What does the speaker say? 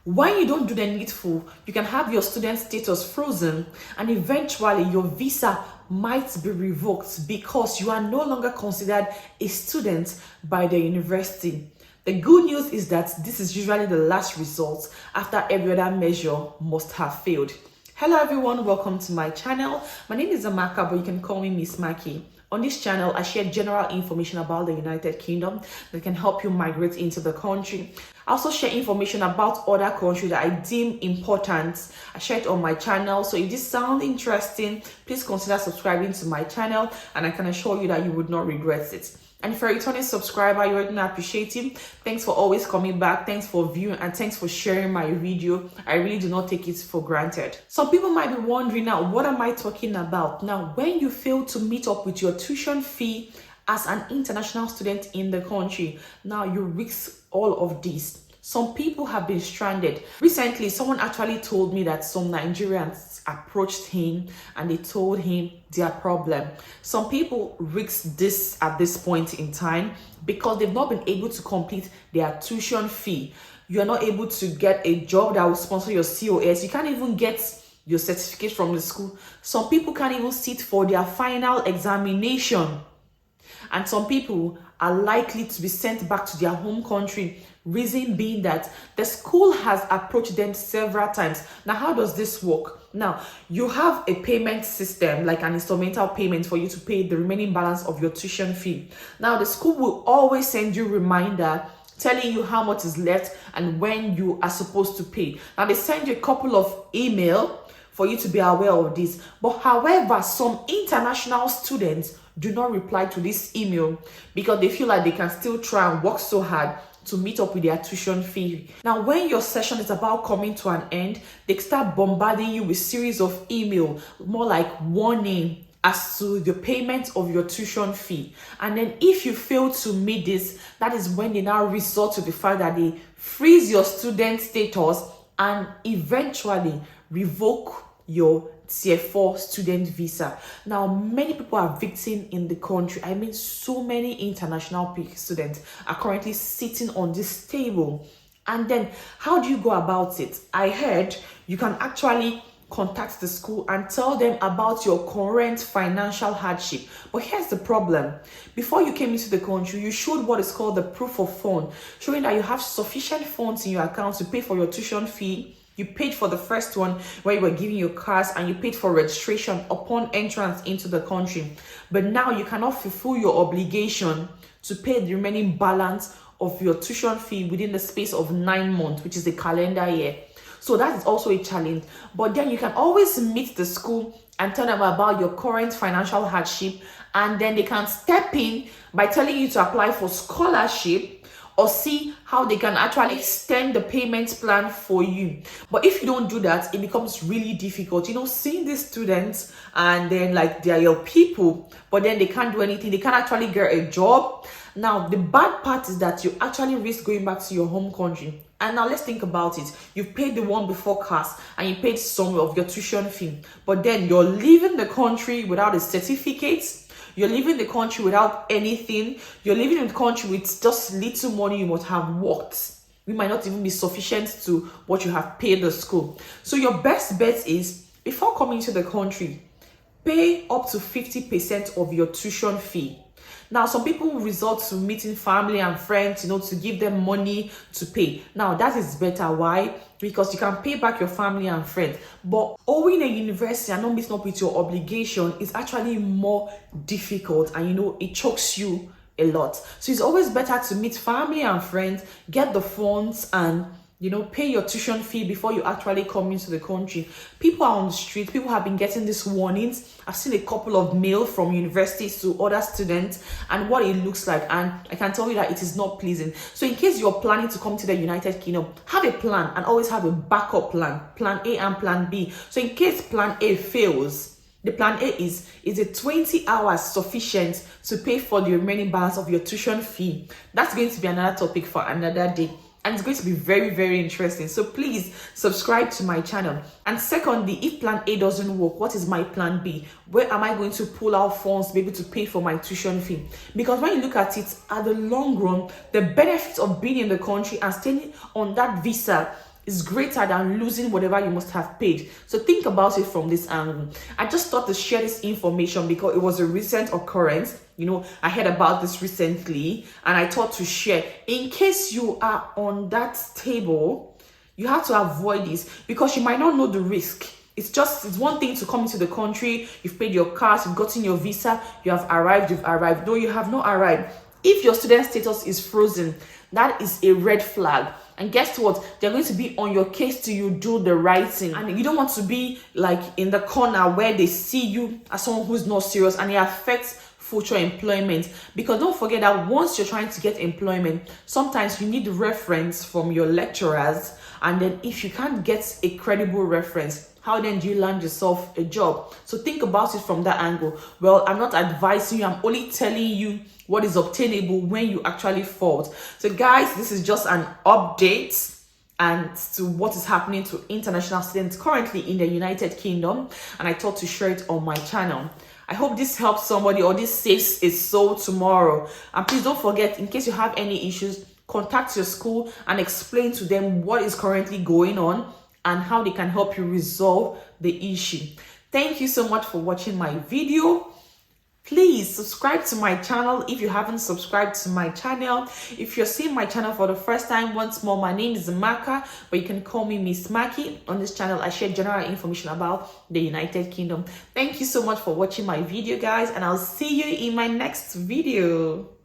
When you don't do the needful, you can have your student status frozen, and eventually your visa might be revoked because you are no longer considered a student by the university. The good news is that this is usually the last result after every other measure must have failed. Hello everyone, welcome to my channel. My name is Amaka, but you can call me Miss Maki. On this channel, I share general information about the United Kingdom that can help you migrate into the country. I also share information about other countries that I deem important. I share it on my channel. So if this sounds interesting, please consider subscribing to my channel, and I can assure you that you would not regret it. And if you're a returning subscriber, you already appreciate you. Thanks for always coming back. Thanks for viewing, and thanks for sharing my video. I really do not take it for granted. Some people might be wondering now, what am I talking about? Now, when you fail to meet up with your tuition fee as an international student in the country, now you risk all of this. Some people have been stranded. Recently, someone actually told me that some Nigerians approached him and they told him their problem. Some people risk this at this point in time because they've not been able to complete their tuition fee. You are not able to get a job that will sponsor your COS. You can't even get your certificate from the school. Some people can't even sit for their final examination. And some people are likely to be sent back to their home country. Reason being that the school has approached them several times. Now, how does this work? Now, you have a payment system, like an instrumental payment for you to pay the remaining balance of your tuition fee. Now, the school will always send you a reminder telling you how much is left and when you are supposed to pay. Now, they send you a couple of emails for you to be aware of this. But however, some international students do not reply to this email because they feel like they can still try and work so hard to meet up with their tuition fee. Now, when your session is about coming to an end, they start bombarding you with series of email, more like warning as to the payment of your tuition fee. And then if you fail to meet this, that is when they now resort to the fact that they freeze your student status and eventually revoke your Tier 4 student visa. Now, many people are victims in the country. I mean, so many international students are currently sitting on this table. And then, how do you go about it? I heard you can actually contact the school and tell them about your current financial hardship. But here's the problem. Before you came into the country, you showed what is called the proof of fund, showing that you have sufficient funds in your account to pay for your tuition fee. You paid for the first one where you were giving your cars, and you paid for registration upon entrance into the country. But now you cannot fulfill your obligation to pay the remaining balance of your tuition fee within the space of 9 months, which is a calendar year. So that is also a challenge. But then you can always meet the school and tell them about your current financial hardship, and then they can step in by telling you to apply for scholarship or see how they can actually extend the payment plan for you. But if you don't do that, it becomes really difficult. You know, seeing these students and then like they are your people, but then they can't do anything. They can't actually get a job. Now, the bad part is that you actually risk going back to your home country. And now let's think about it. You've paid the one before class and you paid some of your tuition fee, but then you're leaving the country without a certificate. You're leaving the country without anything. You're leaving the country with just little money you must have worked. It might not even be sufficient to what you have paid the school. So your best bet is, before coming to the country, pay up to 50% of your tuition fee. Now, some people resort to meeting family and friends, you know, to give them money to pay. Now, that is better. Why? Because you can pay back your family and friends. But owing a university and not meeting up with your obligation is actually more difficult, and, you know, it chokes you a lot. So it's always better to meet family and friends, get the funds, and, you know, pay your tuition fee before you actually come into the country. People are on the street. People have been getting these warnings. I've seen a couple of mail from universities to other students and what it looks like. And I can tell you that it is not pleasing. So in case you're planning to come to the United Kingdom, have a plan and always have a backup plan, plan A and plan B. So in case plan A fails, the plan A is a 20 hours sufficient to pay for the remaining balance of your tuition fee? That's going to be another topic for another day. And it's going to be very, very interesting. So please subscribe to my channel. And secondly, if plan A doesn't work, what is my plan B? Where am I going to pull out funds to be able to pay for my tuition fee? Because when you look at it, at the long run, the benefits of being in the country and staying on that visa is greater than losing whatever you must have paid. So think about it from this angle. I just thought to share this information because it was a recent occurrence. You know, I heard about this recently and I thought to share. In case you are on that table, you have to avoid this because you might not know the risk. It's one thing to come into the country, you've paid your cars, you've gotten your visa, you've arrived. No, you have not arrived. If your student status is frozen, that is a red flag. And guess what? They're going to be on your case till you do the right thing. And you don't want to be like in the corner where they see you as someone who's not serious and it affects future employment. Because don't forget that once you're trying to get employment, sometimes you need reference from your lecturers. And then if you can't get a credible reference, how then do you land yourself a job? So think about it from that angle. Well, I'm not advising you, I'm only telling you what is obtainable when you actually fall. So guys, this is just an update and to what is happening to international students currently in the United Kingdom, and I thought to share it on my channel. I hope this helps somebody or this saves a soul tomorrow. And please don't forget, in case you have any issues, contact your school and explain to them what is currently going on and how they can help you resolve the issue. Thank you so much for watching my video. Please subscribe to my channel if you haven't subscribed to my channel. If you're seeing my channel for the first time, once more, my name is Maka, but you can call me Miss Maki. On this channel, I share general information about the United Kingdom. Thank you so much for watching my video, guys, and I'll see you in my next video.